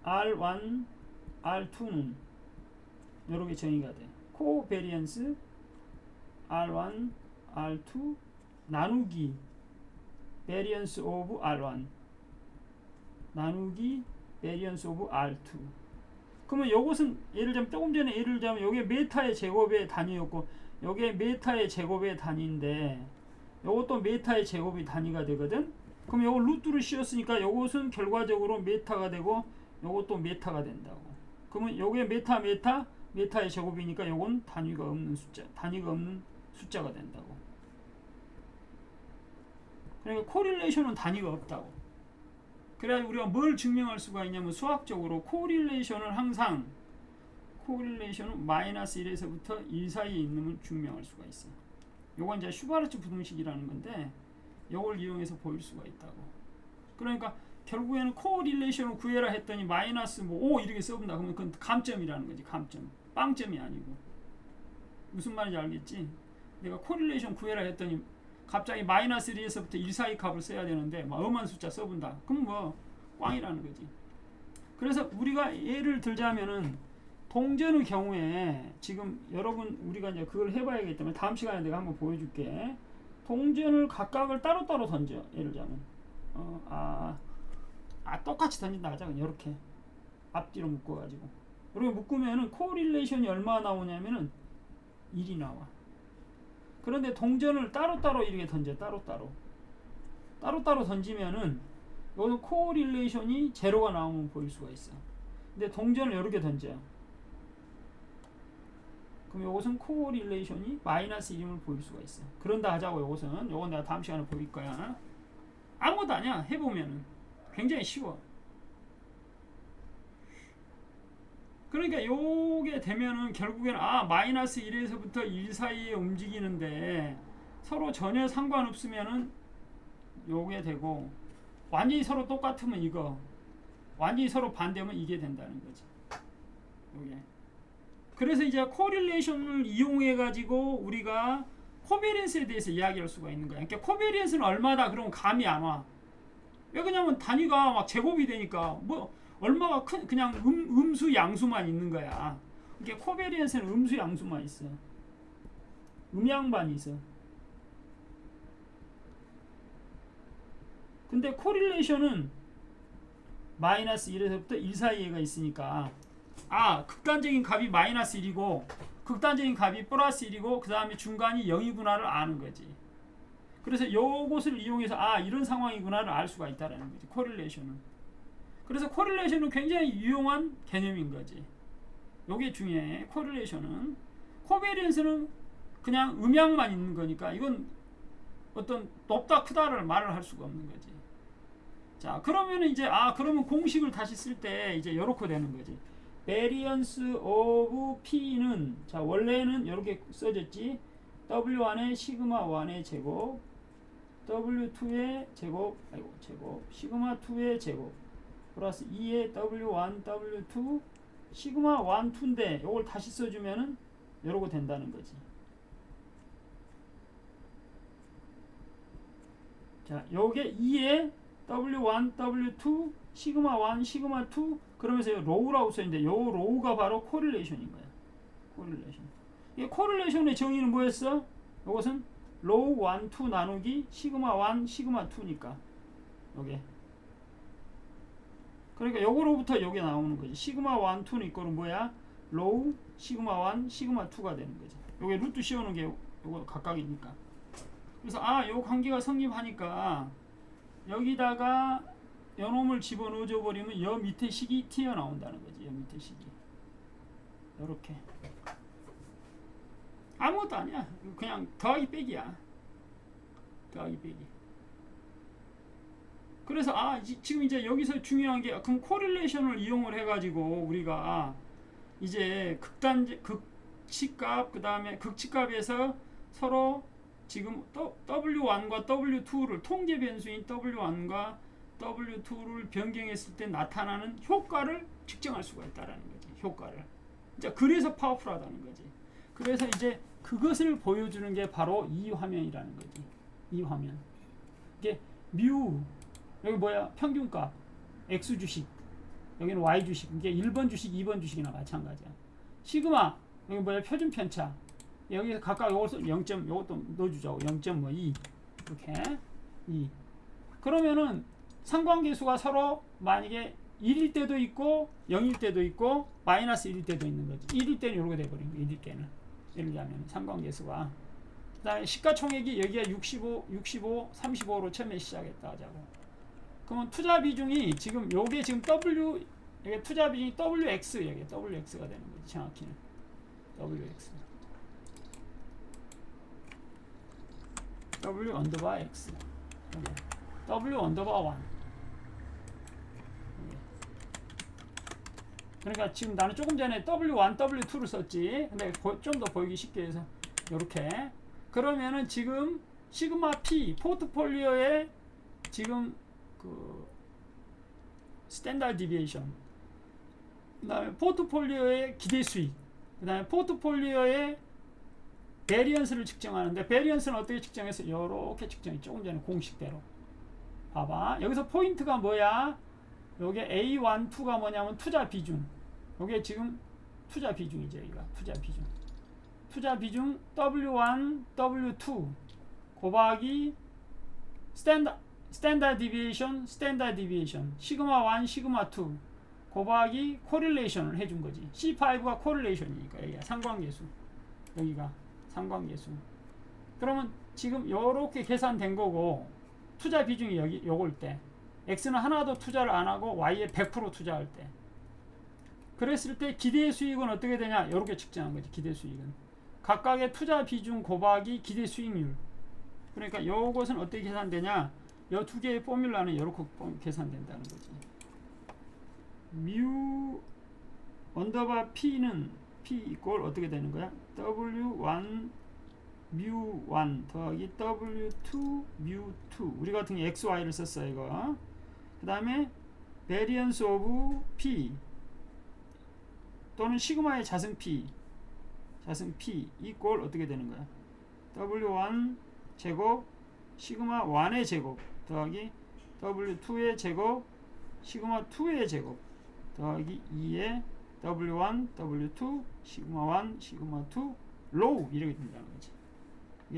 R1, R2는 요렇게 정의가 돼. 코베리언스 R1, R2 나누기 베리언스 오브 R1 나누기 베리언스 오브 R2. 그러면 요것은 예를 들면 조금 전에 예를 들자면 요게 메타의 제곱의 단위였고 요게 메타의 제곱의 단위인데 요것도 메타의 제곱이 단위가 되거든. 그럼 요거 루트를 씌웠으니까 요것은 결과적으로 메타가 되고 요것도 메타가 된다고. 그러면 요게 메타의 제곱이니까 요건 단위가 없는 숫자가 된다고. 그러니까 코릴레이션은 단위가 없다고. 그래야 우리가 뭘 증명할 수가 있냐면 수학적으로 코릴레이션은 항상 코릴레이션은 마이너스 1에서부터 1 사이에 있는 걸 증명할 수가 있어. 요건 이제 슈바르츠 부등식이라는 건데 요걸 이용해서 보일 수가 있다고. 그러니까 결국에는 코릴레이션을 구해라 했더니 마이너스 뭐 5 이렇게 써본다. 그러면 그건 감점이라는 거지. 감점. 빵점이 아니고. 무슨 말인지 알겠지? 내가 코릴레이션 구해라 했더니 갑자기 마이너스 1에서부터 1 사이 값을 써야 되는데 막 엄한 숫자 써본다. 그럼 뭐 꽝이라는 거지. 그래서 우리가 예를 들자면은 동전의 경우에 지금 여러분 우리가 이제 그걸 해봐야겠기 때문에 다음 시간에 내가 한번 보여줄게. 동전을 각각을 따로따로 던져. 예를 들자면 똑같이 던진다 하자. 이렇게 앞뒤로 묶어가지고 이렇게 묶으면은 코릴레이션이 얼마나 나오냐면은 1이 나와. 그런데 동전을 따로따로 이렇게 던져. 따로따로 던지면은 이거는 코릴레이션이 제로가 나오면 보일 수가 있어. 근데 동전을 이렇게 던져. 그럼 이것은 코릴레이션이 마이너스 1임을 보일 수가 있어. 그런다 하자고. 요건 내가 다음 시간에 보일 거야. 아무것도 아니야. 해보면은 굉장히 쉬워. 그러니까 요게 되면은 결국에는 마이너스 1에서부터 1 사이에 움직이는데 서로 전혀 상관없으면은 요게 되고 완전히 서로 똑같으면 이거 완전히 서로 반대면 이게 된다는 거지. 요게. 그래서 이제 코릴레이션을 이용해 가지고 우리가 코베리언스에 대해서 이야기할 수가 있는 거야. 그러니까 코베리언스는 얼마다 그러면 감이 안 와. 왜 그러냐면 단위가 막 제곱이 되니까 뭐 얼마가 큰 그냥 음수 양수만 있는 거야. 이게 코베리언스는 음수 양수만 있어. 음양반이 있어. 근데 코릴레이션은 마이너스 1에서부터 1 사이에가 있으니까 극단적인 값이 마이너스 1이고 극단적인 값이 플러스 1이고 그 다음에 중간이 0이구나를 아는 거지. 그래서 요것을 이용해서 이런 상황이구나를 알 수가 있다라는 거지. 코릴레이션은. 그래서 코릴레이션은 굉장히 유용한 개념인 거지. 요게 중요해. 코릴레이션은. 코베리언스는 그냥 음양만 있는 거니까 이건 어떤 높다 크다를 말을 할 수가 없는 거지. 자, 그러면 이제 그러면 공식을 다시 쓸 때 이제 요렇게 되는 거지. 베리언스 오브 P는 자, 원래는 이렇게 써졌지. W1의 시그마 1의 제곱, W2의 제곱, 시그마 2의 제곱, 플러스 2의 W1, W2, 시그마 1, 2인데 이걸 다시 써주면은 이러고 된다는 거지. 자, 요게 2의 W1, W2, 시그마 1, 시그마 2 그러면서 로우라고 써있는데 요 로우가 바로 코릴레이션인 거야. 코릴레이션. 이 코릴레이션의 정의는 뭐였어? 이것은 로우 1, 2 나누기 시그마 1, 시그마 2니까 요게. 그러니까 요거로부터 요게 나오는 거지. 시그마 1, 2는 이거는 뭐야? 로우 시그마 1, 시그마 2가 되는 거지. 요게 루트 씌우는 게 요거 각각이니까. 그래서 요 관계가 성립하니까 여기다가 요놈을 집어넣어줘 버리면 여 밑에 식이 튀어나온다는 거지. 여 밑에 식이 요렇게 아무것도 아니야. 그냥 더하기 빼기야. 더하기 빼기. 그래서 지금 이제 여기서 중요한 게 그럼 코릴레이션을 이용을 해가지고 우리가 이제 극치값 그 다음에 극치값에서 서로 지금 W1과 W2를 통계 변수인 W1과 W2를 변경했을 때 나타나는 효과를 측정할 수가 있다라는 거지. 효과를. 이제 그래서 파워풀하다는 거지. 그래서 이제 그것을 보여주는 게 바로 이 화면이라는 거지. 이 화면. 이게 뮤 여기 뭐야? 평균값 X 주식 여기는 Y 주식 이게 1번 주식 2번 주식이나 마찬가지야. 시그마 여기 뭐야? 표준 편차 여기서 각각 요것을 0. 요것도 넣어주자고 0.2 이렇게 2 그러면은 상관계수가 서로 만약에 1일 때도 있고 0일 때도 있고 마이너스 1일 때도 있는 거지. 1일 때는 이렇게 돼버린 거야. 1일 때는 예를 들자면 상관계수가 그 다음에 시가총액이 여기가 65, 35로 처음에 시작했다 하자고. 그러면 투자 비중이 지금 요게 지금 W 여기 투자 비중이 WX 여기 WX가 되는 거지. 정확히는 WX W 언더바 X W 언더바 1 그러니까 지금 나는 조금 전에 W1, W2를 썼지. 근데 좀 더 보이기 쉽게 해서 요렇게 그러면은 지금 시그마 P 포트폴리오에 지금 그 스탠다드 디비에이션 그 다음에 포트폴리오의 기대 수익 그 다음에 포트폴리오의 베리언스를 측정하는데 베리언스는 어떻게 측정해서 요렇게 측정이 조금 전에 공식대로 봐봐. 여기서 포인트가 뭐야? 요게 A1, 2가 뭐냐면 투자 비중. 요게 지금 투자 비중이죠. 여기가 투자 비중. 투자 비중 W1, W2 곱하기 스탠다드 디비에이션, 스탠다드 디비에이션 시그마 1, 시그마 2 곱하기 코릴레이션을 해준 거지. C5가 코릴레이션이니까 여기가 상관계수. 여기가 상관계수. 그러면 지금 요렇게 계산된 거고 투자 비중이 여기 요걸 때 X는 하나도 투자를 안 하고 Y에 100% 투자할 때 그랬을 때 기대 수익은 어떻게 되냐? 이렇게 측정한 거지. 기대 수익은 각각의 투자 비중 곱하기 기대 수익률. 그러니까 요것은 어떻게 계산되냐? 요 두 개의 포뮬라는 이렇게 계산된다는 거지. 뮤 언더바 P는 P 이꼴 어떻게 되는 거야? W1 뮤1 더하기 W2 뮤2 우리 같은 경우 XY를 썼어요. 이거 그 다음에 variance of P 또는 시그마의 자승 P 이꼴 어떻게 되는 거야? W1 제곱 시그마 1의 제곱 더하기 W2의 제곱 시그마 2의 제곱 더하기 2의 W1 W2 시그마 1 시그마 2 로우 이렇게 된다는 거지.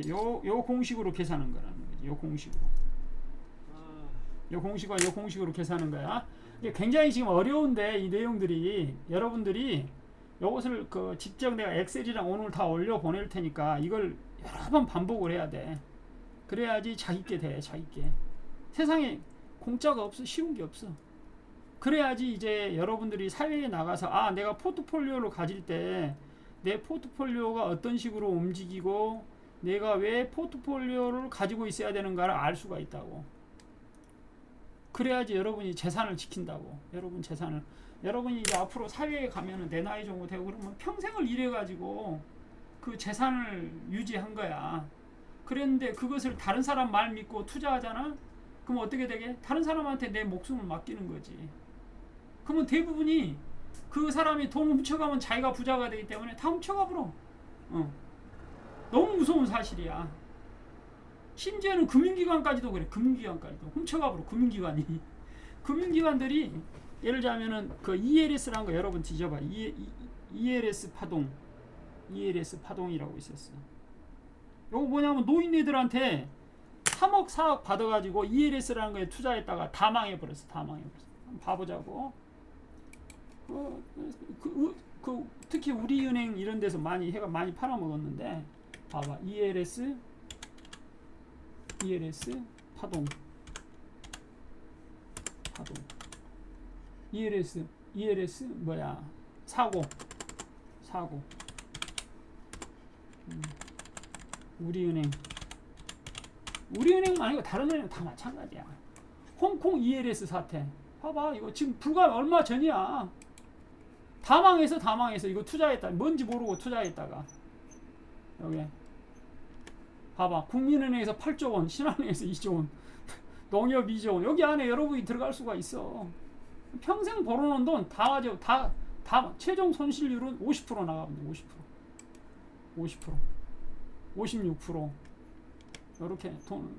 요 공식으로 계산하는 거라는 거지. 요 공식으로. 요 공식과 요 공식으로 계산하는 거야. 이게 굉장히 지금 어려운데 이 내용들이 여러분들이 요것을 직접 내가 엑셀이랑 오늘 다 올려 보낼 테니까 이걸 여러 번 반복을 해야 돼. 그래야지 자기께 돼. 자기께. 세상에 공짜가 없어. 쉬운 게 없어. 그래야지 이제 여러분들이 사회에 나가서 내가 포트폴리오를 가질 때 내 포트폴리오가 어떤 식으로 움직이고 내가 왜 포트폴리오를 가지고 있어야 되는가를 알 수가 있다고. 그래야지 여러분이 재산을 지킨다고. 여러분이 이제 앞으로 사회에 가면은 내 나이 정도 되고 그러면 평생을 일해가지고 그 재산을 유지한 거야. 그랬는데 그것을 다른 사람 말 믿고 투자하잖아? 그럼 어떻게 되게? 다른 사람한테 내 목숨을 맡기는 거지. 그러면 대부분이 그 사람이 돈 훔쳐가면 자기가 부자가 되기 때문에 다 훔쳐가 버려. 너무 무서운 사실이야. 심지어는 금융기관까지도 그래. 금융기관까지도 훔쳐가 버려. 금융기관이. 금융기관들이 예를 들자면은 그 ELS라는 거 여러분 뒤져봐. ELS 파동이라고 있었어. 요거 뭐냐면 노인네들한테 3억 4억 받아가지고 ELS라는 거에 투자했다가 다 망해버렸어. 한번 봐보자고. 특히 우리은행 이런 데서 많이 팔아먹었는데 봐봐. ELS ELS 파동 ELS 뭐야 사고 우리은행 아니고 다른 은행 다 마찬가지야. 홍콩 ELS 사태 봐봐. 이거 지금 불과 얼마 전이야. 다 망해서 이거 투자했다. 뭔지 모르고 투자했다가 여기 봐봐. 국민은행에서 8조 원, 신한은행에서 2조 원, 농협 2조 원. 여기 안에 여러분이 들어갈 수가 있어. 평생 벌어놓은 돈 다 가지고 다 최종 손실률은 50% 나가면 50%, 56%. 이렇게 돈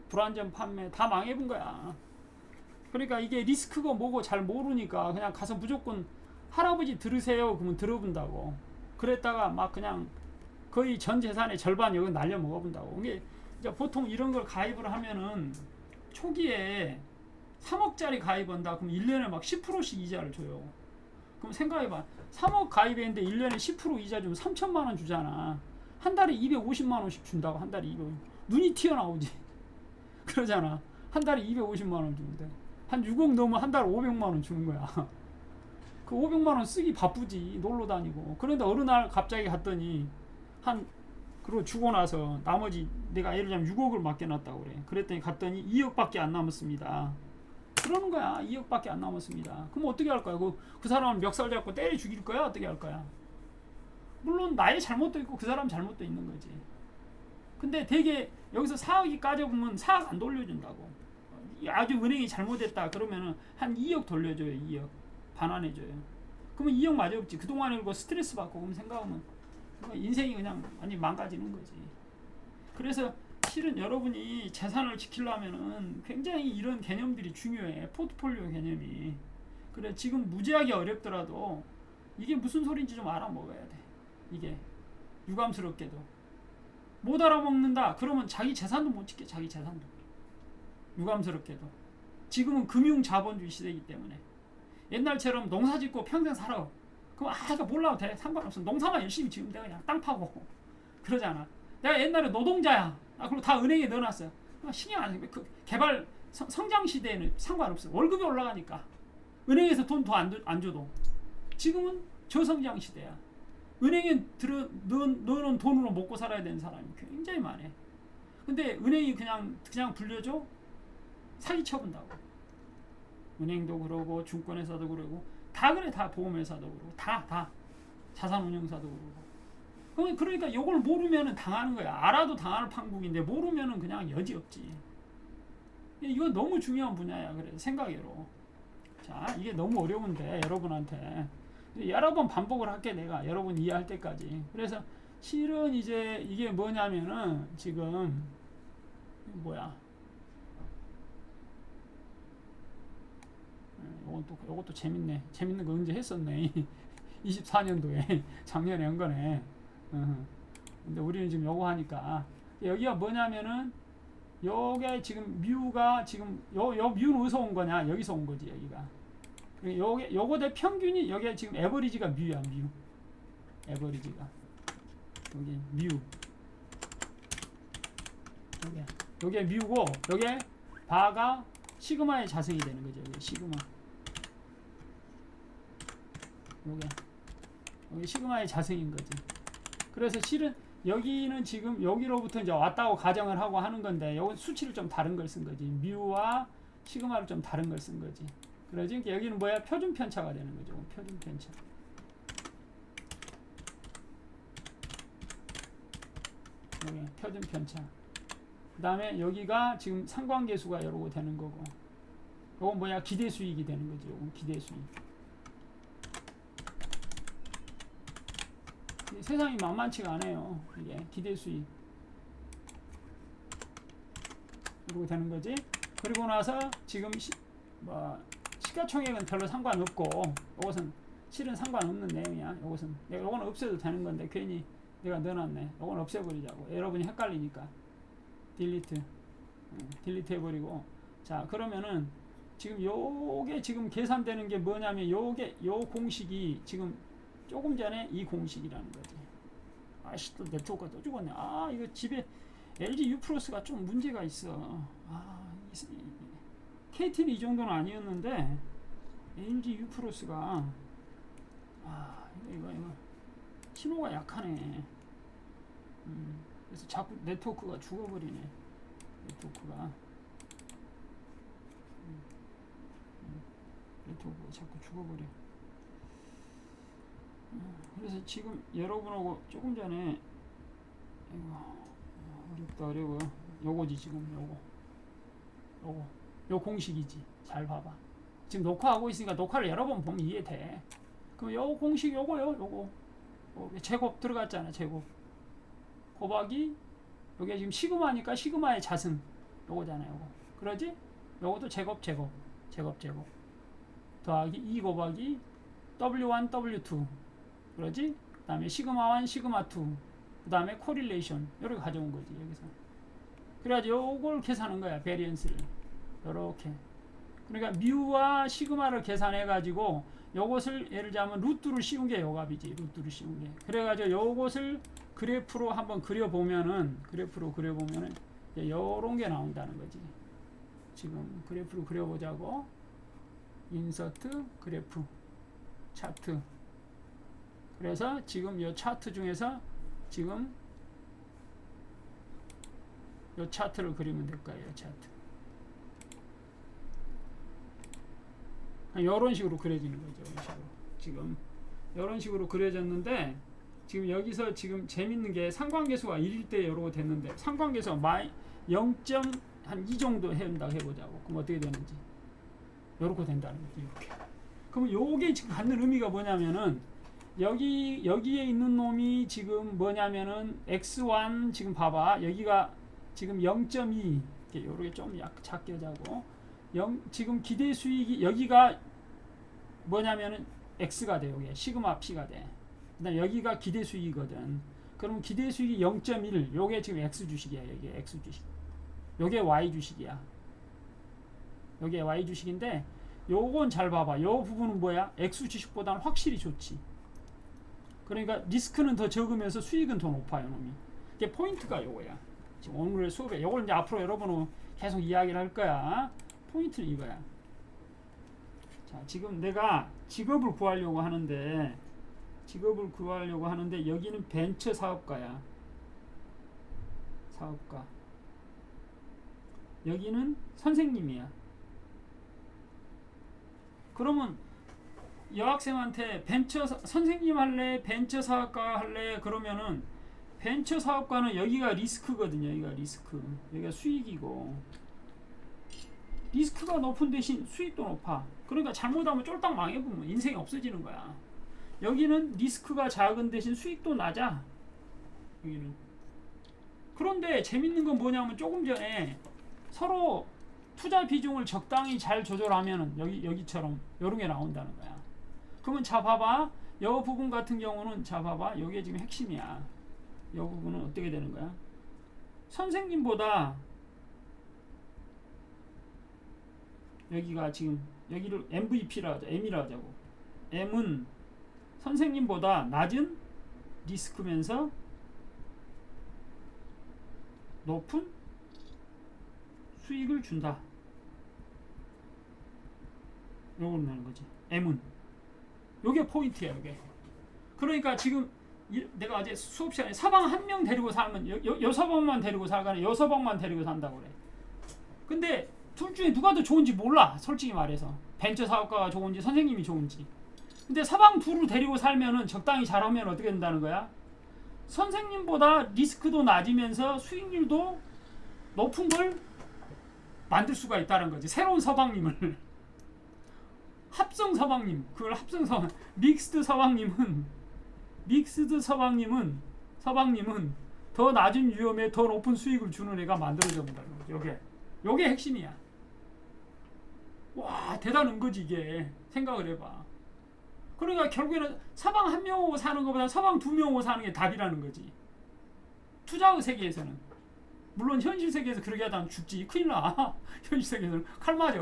불안전 판매 다 망해본 거야. 그러니까 이게 리스크가 뭐고 잘 모르니까 그냥 가서 무조건 할아버지 들으세요 그러면 들어본다고. 그랬다가 막 그냥 거의 전 재산의 절반 여기 날려 먹어본다고. 이게 이제 보통 이런 걸 가입을 하면은 초기에 3억짜리 가입한다 그럼 1년에 막 10%씩 이자를 줘요. 그럼 생각해봐. 3억 가입했는데 1년에 10% 이자 주면 3천만 원 주잖아. 한 달에 250만 원씩 준다고. 한 달에 250. 눈이 튀어나오지. 그러잖아. 한 달에 250만 원 주는데 한 6억 넘으면 한 달에 500만 원 주는 거야. 그 500만 원 쓰기 바쁘지. 놀러 다니고. 그런데 어느 날 갑자기 갔더니 그리고 주고 나서 나머지 내가 예를 들면 6억을 맡겨놨다고 그래. 그랬더니 갔더니 2억밖에 안 남았습니다. 그러는 거야. 2억밖에 안 남았습니다. 그럼 어떻게 할 거야? 그 사람은 멱살 잡고 때려 죽일 거야? 어떻게 할 거야? 물론 나의 잘못도 있고 그 사람 잘못도 있는 거지. 근데 되게 여기서 4억이 까져보면 4억 안 돌려준다고. 아주 은행이 잘못했다 그러면은 한 2억 돌려줘요. 2억 반환해줘요. 그러면 2억 맞아 없지. 그동안에 그거 스트레스 받고 그럼 생각하면 인생이 그냥 많이 망가지는 거지. 그래서 실은 여러분이 재산을 지키려면은 굉장히 이런 개념들이 중요해. 포트폴리오 개념이. 그래 지금 무지하게 어렵더라도 이게 무슨 소리인지 좀 알아먹어야 돼. 이게 유감스럽게도 못 알아먹는다 그러면 자기 재산도 못 지켜. 자기 재산도 유감스럽게도. 지금은 금융자본주의 시대이기 때문에 옛날처럼 농사 짓고 평생 살아 그럼 이거 몰라도 돼. 상관없어. 농사만 열심히 지으면 돼. 그냥 땅 파고 그러잖아. 내가 옛날에 노동자야. 그리고 다 은행에 넣어놨어요. 신경 안 써. 그 개발 성장 시대에는 상관없어. 월급이 올라가니까 은행에서 돈 더 안 줘도. 지금은 저성장 시대야. 은행에 넣어놓은 돈으로 먹고 살아야 되는 사람이 굉장히 많아. 근데 은행이 그냥 불려줘? 사기 쳐본다고. 은행도 그러고 증권회사도 그러고 다 그래. 다 보험회사도 그러고 다 자산운용사도 그러고. 그러니까 이걸 모르면은 당하는 거야. 알아도 당하는 판국인데 모르면은 그냥 여지없지. 이건 너무 중요한 분야야. 그래 생각외로. 자 이게 너무 어려운데 여러분한테 여러 번 반복을 할게. 내가 여러분 이해할 때까지. 그래서 실은 이제 이게 뭐냐면은 지금 뭐야 요것도 재밌네. 재밌는 거 언제 했었네. 24년도에 작년에 한 거네. 근데 우리는 지금 요거 하니까 여기가 뭐냐면은 요게 지금 뮤가 지금 요 뮤는 어디서 온 거냐? 여기서 온 거지. 여기가 요거 대 평균이 여기가 지금 에버리지가 뮤야. 뮤 에버리지가 여기 뮤 요게 뮤고 요게 바가 시그마의 자승이 되는 거죠. 여기 시그마 여기 시그마의 자승인 거지. 그래서 실은 여기는 지금 여기로부터 이제 왔다고 가정을 하고 하는 건데 여기 수치를 좀 다른 걸 쓴 거지. 뮤와 시그마를 좀 다른 걸 쓴 거지. 그러지 여기는 뭐야? 표준 편차가 되는 거죠. 표준 편차. 여기 표준 편차. 그 다음에 여기가 지금 상관계수가 여러 개 되는 거고. 이건 뭐야? 기대 수익이 되는 거죠. 이건 기대 수익. 세상이 만만치가 않아요. 이게 기대 수익. 이러고 되는 거지. 그리고 나서 지금 시가총액은 별로 상관없고, 이것은 실은 상관없는 내용이야. 이거는 없애도 되는 건데 괜히 내가 넣어놨네. 이건 없애버리자고. 여러분이 헷갈리니까 딜리트 해버리고. 자 그러면은 지금 요게 지금 계산되는 게 뭐냐면 요 공식이 지금 조금 전에 이 공식이라는 거지. 아씨 또 네트워크가 또 죽었네. 이거 집에 LG U+가 좀 문제가 있어. KT는 이 정도는 아니었는데 LG U+가 이거 신호가 약하네. 그래서 자꾸 네트워크가 죽어버리네. 네트워크가 자꾸 죽어버려. 그래서 지금 여러분하고 조금 전에 어려워. 요거지 지금 요 공식이지. 잘 봐봐. 지금 녹화하고 있으니까 녹화를 여러 번 보면 이해돼. 그럼 요 공식 요거 제곱 들어갔잖아. 제곱 곱하기 요게 지금 시그마니까 시그마의 자승 요거잖아요. 요거. 그러지? 요것도 제곱 더하기 2 곱하기 W1 W2 그러지? 그 다음에 시그마 1 시그마 2 그 다음에 코릴레이션 이렇게 가져온 거지 여기서. 그래가지고 요걸 계산한 거야. 베리언스를 요렇게. 그러니까 뮤와 시그마를 계산해 가지고 요것을 예를 들자면 루트를 씌운 게 요 값이지. 루트를 씌운 게. 그래가지고 요것을 그래프로 한번 그려보면은 요런 게 나온다는 거지. 지금 그래프로 그려보자고. 인서트 그래프 차트. 그래서 지금 요 차트 중에서 지금 요 차트를 그리면 될 거예요. 요 차트. 이런 식으로 그려지는 거죠. 지금 이런 식으로 그려졌는데 지금 여기서 지금 재밌는 게 상관계수가 1일 때 이러고 됐는데 상관계수가 0.2 정도 한다고 해보자고. 그럼 어떻게 되는지 이렇게 된다는 거지. 이렇게. 그럼 요게 지금 갖는 의미가 뭐냐면은 여기에 있는 놈이 지금 뭐냐면은 x1 지금 봐봐. 여기가 지금 0.2 이렇게 좀 작게 하자고. 지금 기대 수익이 여기가 뭐냐면은 x가 돼. 여기 시그마 p가 돼. 그다음 여기가 기대 수익이거든. 그러면 기대 수익이 0.1. 요게 지금 x 주식이야. 여기 x 주식. 요게 y 주식이야. 요게 y 주식인데 요건 잘 봐봐. 요 부분은 뭐야? x 주식보다는 확실히 좋지. 그러니까 리스크는 더 적으면서 수익은 더 높아요, 놈이. 이게 포인트가 요거야. 지금 오늘의 수업에 요걸 이제 앞으로 여러분은 계속 이야기를 할 거야. 포인트는 이거야. 자, 지금 내가 직업을 구하려고 하는데 여기는 벤처 사업가야. 사업가. 여기는 선생님이야. 그러면 여학생한테 선생님 할래? 벤처 사업가 할래? 그러면은 벤처 사업가는 여기가 리스크거든요. 여기가 리스크. 여기가 수익이고. 리스크가 높은 대신 수익도 높아. 그러니까 잘못하면 쫄딱 망해보면 인생이 없어지는 거야. 여기는 리스크가 작은 대신 수익도 낮아. 여기는. 그런데 재밌는 건 뭐냐면 조금 전에 서로 투자 비중을 적당히 잘 조절하면은 여기처럼 요런 게 나온다는 거야. 그러면 자 봐봐. 요 부분 같은 경우는 자 봐봐. 요게 지금 핵심이야. 요 부분은 어떻게 되는 거야? 선생님보다 여기가 지금 여기를 MVP라 하자. M이라 하자고. M은 선생님보다 낮은 리스크면서 높은 수익을 준다. 요걸 내는 거지. M은. 요게 포인트야, 요게. 그러니까 지금 내가 어제 수업 시간에 서방 한 명 데리고 살면 요 서방만 데리고 살거나 요 서방만 데리고 산다고 그래. 근데 둘 중에 누가 더 좋은지 몰라. 솔직히 말해서. 벤처 사업가가 좋은지 선생님이 좋은지. 근데 서방 둘을 데리고 살면은 적당히 잘하면 어떻게 된다는 거야? 선생님보다 리스크도 낮으면서 수익률도 높은 걸 만들 수가 있다는 거지. 새로운 서방님을. 합성 서방님. 그걸 합성 서방. 믹스드 서방님은 더 낮은 위험에 더 높은 수익을 주는 애가 만들어져 본다는 거지. 요게 핵심이야. 와, 대단한 거지 이게. 생각을 해봐. 그러니까 결국에는 서방 한 명하고 사는 것보다 서방 두 명하고 사는 게 답이라는 거지. 투자의 세계에서는. 물론 현실 세계에서 그렇게 하다 죽지. 큰일 나. 현실 세계에서는 칼 맞아.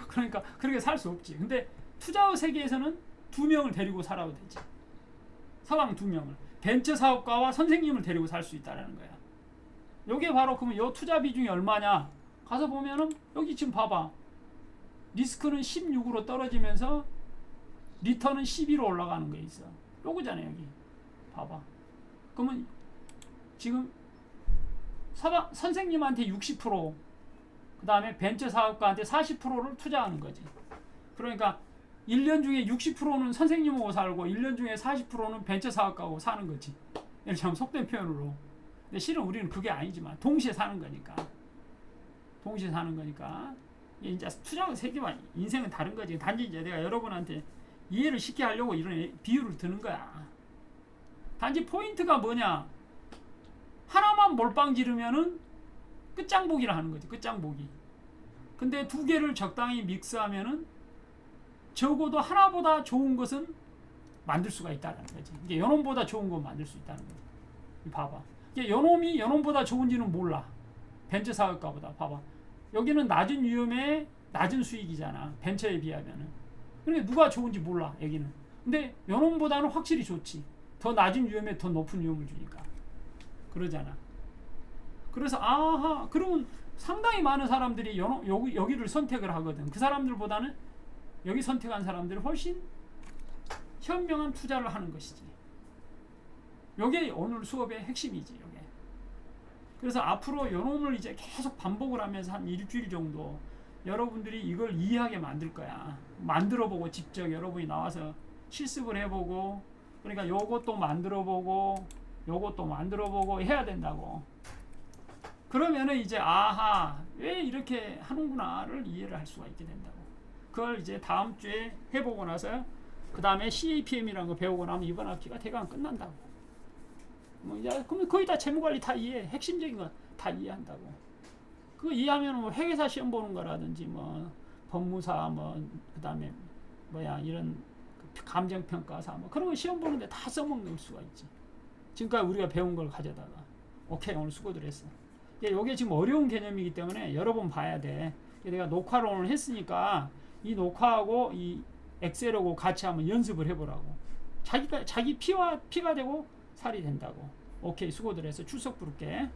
그러니까 그렇게 살 수 없지. 근데 투자의 세계에서는 두 명을 데리고 살아도 되지. 서방 두 명을. 벤처 사업가와 선생님을 데리고 살 수 있다는 거야. 요게 바로 그러면 요 투자 비중이 얼마냐? 가서 보면은 여기 지금 봐봐. 리스크는 16으로 떨어지면서 리턴은 12로 올라가는 거 있어. 요거잖아요, 여기. 봐봐. 그러면 지금 선생님한테 60%, 그 다음에 벤처 사업가한테 40%를 투자하는 거지. 그러니까 1년 중에 60%는 선생님하고 살고 1년 중에 40%는 벤처 사업가하고 사는 거지. 예를 들면 속된 표현으로. 근데 실은 우리는 그게 아니지만 동시에 사는 거니까. 동시에 사는 거니까. 이제 투자와 세계와 인생은 다른 거지. 단지 이제 내가 여러분한테 이해를 쉽게 하려고 이런 비유를 드는 거야. 단지 포인트가 뭐냐? 하나만 몰빵 지르면은 끝장보기를 하는 거지. 끝장보기. 근데 두 개를 적당히 믹스하면은 적어도 하나보다 좋은 것은 만들 수가 있다는 거지. 이게 연놈보다 좋은 건 만들 수 있다는 거지. 봐봐. 이게 연놈이 연놈보다 좋은지는 몰라. 벤처 사업가보다. 봐봐. 여기는 낮은 위험에 낮은 수익이잖아. 벤처에 비하면은. 그러니까 누가 좋은지 몰라. 여기는. 근데 연놈보다는 확실히 좋지. 더 낮은 위험에 더 높은 위험을 주니까. 그러잖아. 그래서 아하, 그러면 상당히 많은 사람들이 여기를 선택을 하거든. 그 사람들보다는 여기 선택한 사람들이 훨씬 현명한 투자를 하는 것이지. 이게 오늘 수업의 핵심이지. 요게. 그래서 앞으로 요놈을 이제 계속 반복을 하면서 한 일주일 정도 여러분들이 이걸 이해하게 만들 거야. 만들어보고 직접 여러분이 나와서 실습을 해보고, 그러니까 요것도 만들어보고 요것도 만들어보고 해야 된다고. 그러면은 이제 아하, 왜 이렇게 하는구나를 이해를 할 수가 있게 된다고. 그걸 이제 다음 주에 해보고 나서 그 다음에 CAPM이라는 거 배우고 나면 이번 학기가 대강 끝난다고. 뭐 이제 그러면 거의 다 재무관리 다 이해, 핵심적인 거 다 이해한다고. 그거 이해하면 뭐 회계사 시험 보는 거라든지 뭐 법무사 뭐 그 다음에 뭐야 이런 감정평가사 뭐 그런 거 시험 보는데 다 써먹을 수가 있지. 지금까지 우리가 배운 걸 가져다가. 오케이, 오늘 수고들 했어. 이게 지금 어려운 개념이기 때문에 여러 번 봐야 돼. 내가 녹화를 오늘 했으니까 이 녹화하고 이 엑셀하고 같이 한번 연습을 해보라고. 자기 피가 되고 살이 된다고. 오케이, 수고들 했어. 출석 부를게.